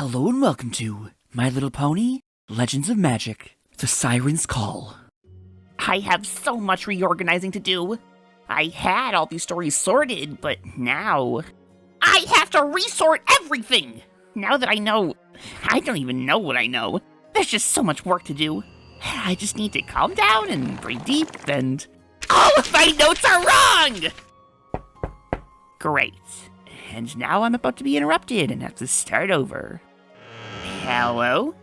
Hello and welcome to My Little Pony, Legends of Magic, The Siren's Call. I have so much reorganizing to do. I had all these stories sorted, but now I have to resort everything! Now that I know, I don't even know what I know. There's just so much work to do. I just need to calm down and breathe deep and... all of my notes are wrong! Great. And now I'm about to be interrupted and have to start over. Hello?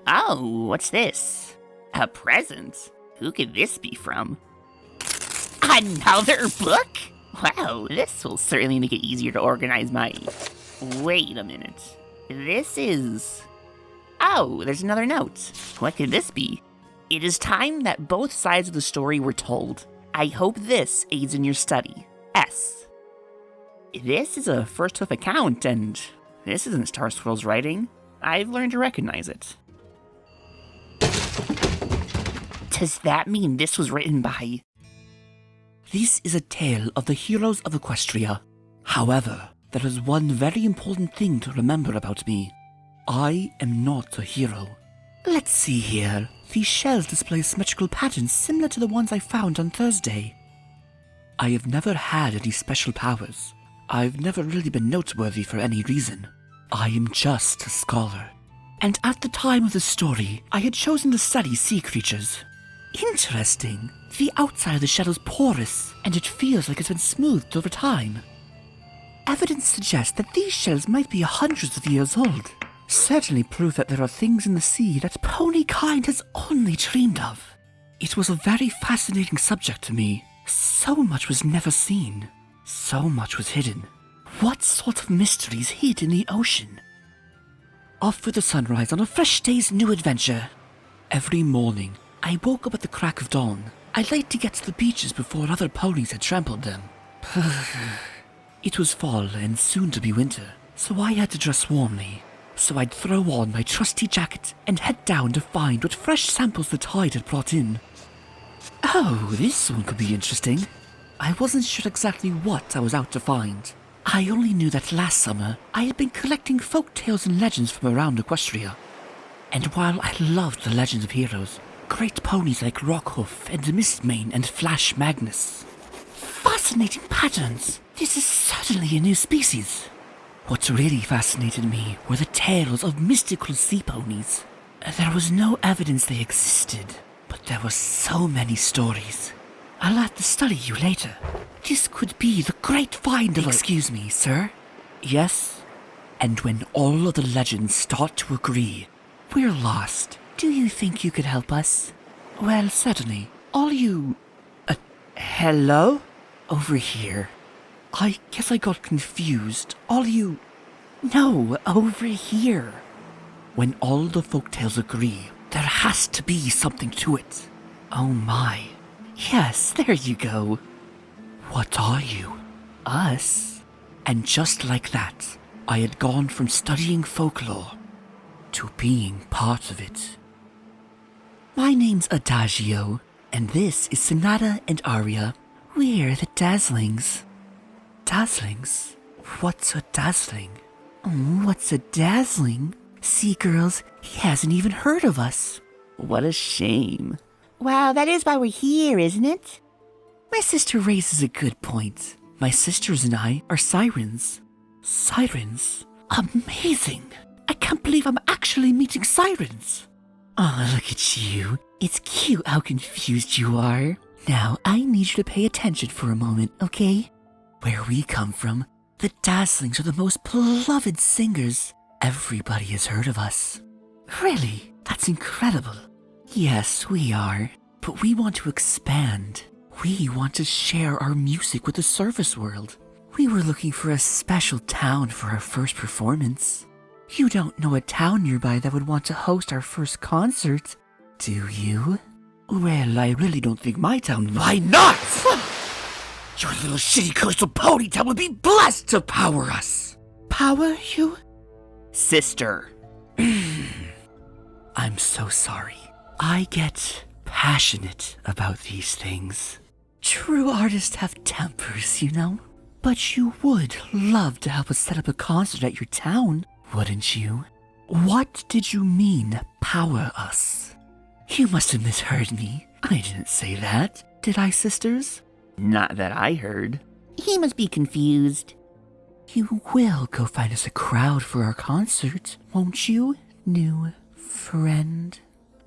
Oh, what's this? A present? Who could this be from? Another book? Wow, this will certainly make it easier to organize my... Wait a minute. This is... Oh, there's another note. What could this be? It is time that both sides of the story were told. I hope this aids in your study. S. This is a first hoof account, and this isn't Star Swirl's writing. I've learned to recognize it. Does that mean this was written by... This is a tale of the heroes of Equestria. However, there is one very important thing to remember about me. I am not a hero. Let's see here. These shells display symmetrical patterns similar to the ones I found on Thursday. I have never had any special powers. I've never really been noteworthy for any reason. I am just a scholar. And at the time of the story, I had chosen to study sea creatures. Interesting. The outside of the shell is porous, and it feels like it's been smoothed over time. Evidence suggests that these shells might be hundreds of years old. Certainly proof that there are things in the sea that pony kind has only dreamed of. It was a very fascinating subject to me. So much was never seen. So much was hidden. What sort of mysteries hid in the ocean? Off with the sunrise on a fresh day's new adventure. Every morning, I woke up at the crack of dawn. I liked to get to the beaches before other ponies had trampled them. It was fall and soon to be winter, so I had to dress warmly. So I'd throw on my trusty jacket and head down to find what fresh samples the tide had brought in. Oh, this one could be interesting. I wasn't sure exactly what I was out to find. I only knew that last summer I had been collecting folk tales and legends from around Equestria. And while I loved the legends of heroes, great ponies like Rockhoof and Mistmane and Flash Magnus. Fascinating patterns! This is certainly a new species. What really fascinated me were the tales of mystical sea ponies. There was no evidence they existed, but there were so many stories. I'll have to study you later. This could be the great find of Excuse me, sir? Yes? And when all of the legends start to agree, we're lost. Do you think you could help us? Well, certainly. All you... hello? Over here. I guess I got confused. All you... No, over here. When all the folktales agree, there has to be something to it. Oh my. Yes, there you go. What are you? Us? And just like that, I had gone from studying folklore to being part of it. My name's Adagio, and this is Sonata and Aria. We're the Dazzlings. Dazzlings? What's a dazzling? What's a dazzling? See, girls, he hasn't even heard of us. What a shame. Wow, that is why we're here, isn't it? My sister raises a good point. My sisters and I are sirens. Sirens? Amazing! I can't believe I'm actually meeting sirens. Oh, look at you. It's cute how confused you are. Now, I need you to pay attention for a moment, okay? Where we come from, the Dazzlings are the most beloved singers. Everybody has heard of us. Really? That's incredible. Yes, we are. But we want to expand. We want to share our music with the surface world. We were looking for a special town for our first performance. You don't know a town nearby that would want to host our first concert, do you? Well, I really don't think my town... Why not? Your little shitty coastal pony town would be blessed to power us. Power you? Sister. I'm so sorry. I get passionate about these things. True artists have tempers, you know? But you would love to help us set up a concert at your town, wouldn't you? What did you mean, power us? You must have misheard me. I didn't say that, did I, sisters? Not that I heard. He must be confused. You will go find us a crowd for our concert, won't you, new friend?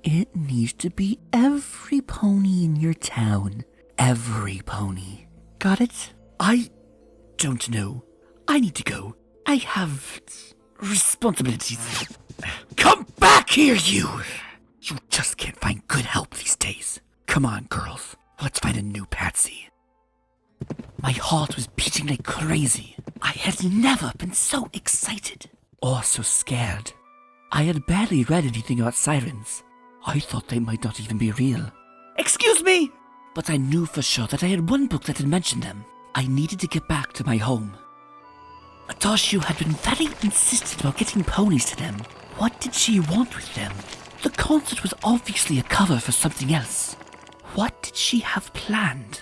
It needs to be every pony in your town. Every pony. Got it? I don't know. I need to go. I have responsibilities. Come back here, you! You just can't find good help these days. Come on, girls. Let's find a new Patsy. My heart was beating like crazy. I had never been so excited or so scared. I had barely read anything about sirens. I thought they might not even be real. Excuse me! But I knew for sure that I had one book that had mentioned them. I needed to get back to my home. Adagio had been very insistent about getting ponies to them. What did she want with them? The concert was obviously a cover for something else. What did she have planned?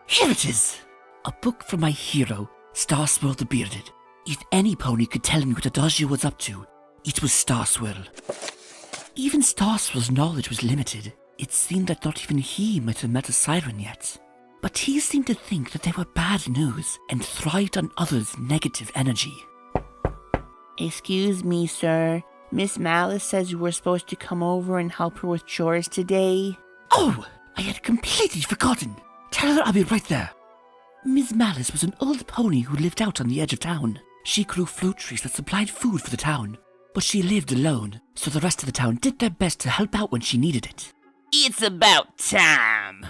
Here it is! A book from my hero, Starswirl the Bearded. If any pony could tell me what Adagio was up to, it was Starswirl. Even Starswirl's knowledge was limited. It seemed that not even he might have met a siren yet. But he seemed to think that they were bad news and thrived on others' negative energy. Excuse me, sir. Miss Malice says you were supposed to come over and help her with chores today. Oh! I had completely forgotten. Tell her I'll be right there. Miss Malice was an old pony who lived out on the edge of town. She grew fruit trees that supplied food for the town. But she lived alone, so the rest of the town did their best to help out when she needed it. It's about time.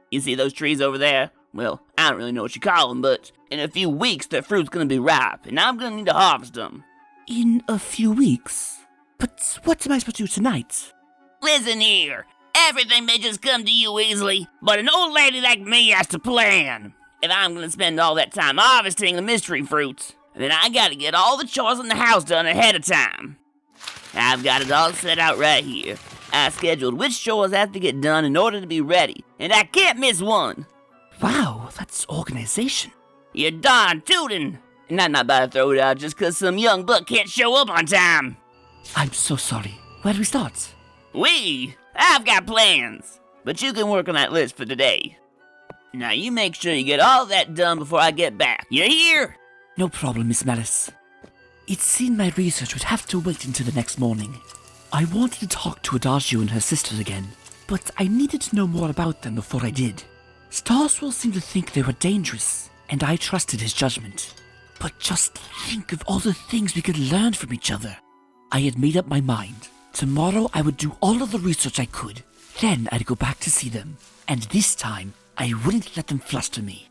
You see those trees over there? Well, I don't really know what you call them, but in a few weeks their fruit's gonna be ripe, and I'm gonna need to harvest them. In a few weeks? But what am I supposed to do tonight? Listen here. Everything may just come to you easily, but an old lady like me has to plan. If I'm gonna spend all that time harvesting the mystery fruits, then I gotta get all the chores in the house done ahead of time. I've got it all set out right here. I scheduled which chores have to get done in order to be ready, and I can't miss one. Wow, that's organization. You're darn tootin'. And I'm not about to throw it out just 'cause some young buck can't show up on time. I'm so sorry. Where do we start? I've got plans, but you can work on that list for today. Now you make sure you get all that done before I get back. You hear? No problem, Miss Malice. It seemed my research would have to wait until the next morning. I wanted to talk to Adagio and her sisters again, but I needed to know more about them before I did. Starswirl seemed to think they were dangerous, and I trusted his judgment. But just think of all the things we could learn from each other. I had made up my mind. Tomorrow I would do all of the research I could. Then I'd go back to see them, and this time I wouldn't let them fluster me.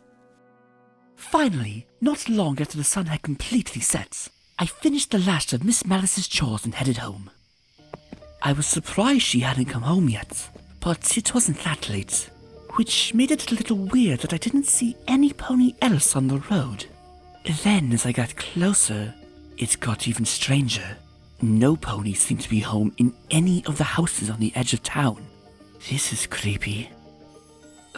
Finally, not long after the sun had completely set, I finished the last of Miss Malice's chores and headed home. I was surprised she hadn't come home yet, but it wasn't that late, which made it a little weird that I didn't see any pony else on the road. Then, as I got closer, it got even stranger. No ponies seemed to be home in any of the houses on the edge of town. This is creepy.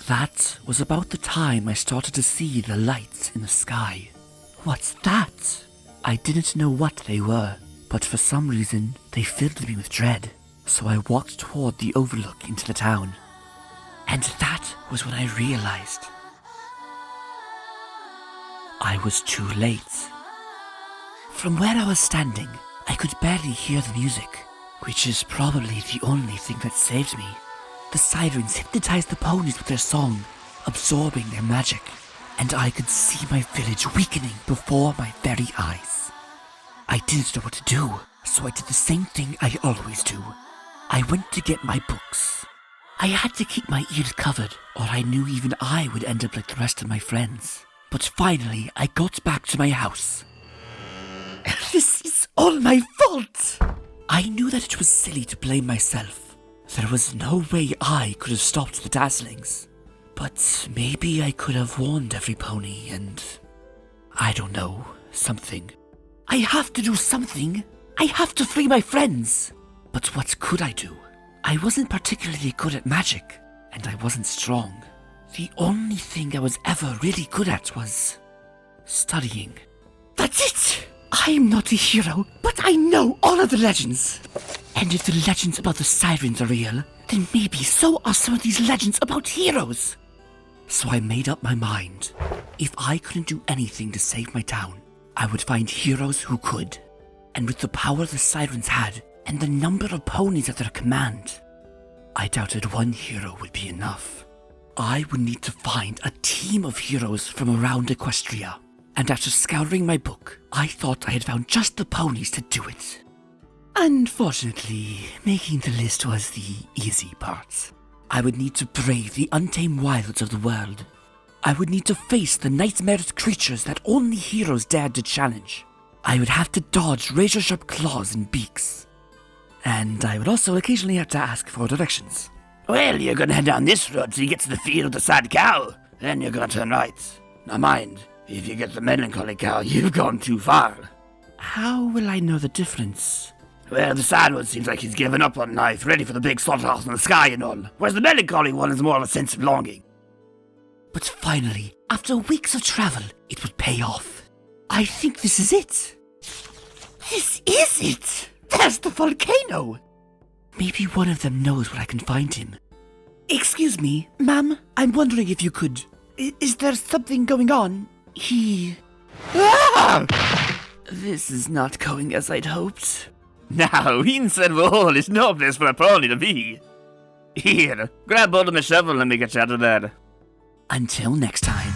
That was about the time I started to see the lights in the sky. What's that? I didn't know what they were, but for some reason they filled me with dread. So I walked toward the overlook into the town. And that was when I realized I was too late. From where I was standing, I could barely hear the music, which is probably the only thing that saved me. The sirens hypnotized the ponies with their song, absorbing their magic, and I could see my village weakening before my very eyes. I didn't know what to do, so I did the same thing I always do. I went to get my books. I had to keep my ears covered, or I knew even I would end up like the rest of my friends. But finally, I got back to my house. This is all my fault! I knew that it was silly to blame myself. There was no way I could have stopped the Dazzlings. But maybe I could have warned every pony and... I don't know, something. I have to do something! I have to free my friends! But what could I do? I wasn't particularly good at magic, and I wasn't strong. The only thing I was ever really good at was... studying. That's it! I'm not a hero, but I know all of the legends. And if the legends about the Sirens are real, then maybe so are some of these legends about heroes. So I made up my mind. If I couldn't do anything to save my town, I would find heroes who could. And with the power the Sirens had, and the number of ponies at their command, I doubted one hero would be enough. I would need to find a team of heroes from around Equestria. And after scouring my book, I thought I had found just the ponies to do it. Unfortunately, making the list was the easy part. I would need to brave the untamed wilds of the world. I would need to face the nightmarish creatures that only heroes dared to challenge. I would have to dodge razor-sharp claws and beaks. And I would also occasionally have to ask for directions. Well, you're gonna head down this road till you get to the field of the sad cow. Then you're gonna turn right. Now mind, if you get the melancholy cow, you've gone too far. How will I know the difference? Well, the sad one seems like he's given up on life, ready for the big slaughterhouse in the sky and all, whereas the melancholy one is more of a sense of longing. But finally, after weeks of travel, it would pay off. I think this is it. This is it! There's the volcano! Maybe one of them knows where I can find him. Excuse me, ma'am, I'm wondering if you could... Is there something going on? Ah! This is not going as I'd hoped. Now, inside the hole is no place for a pony to be. Here, grab hold of the shovel and let me get you out of there. Until next time.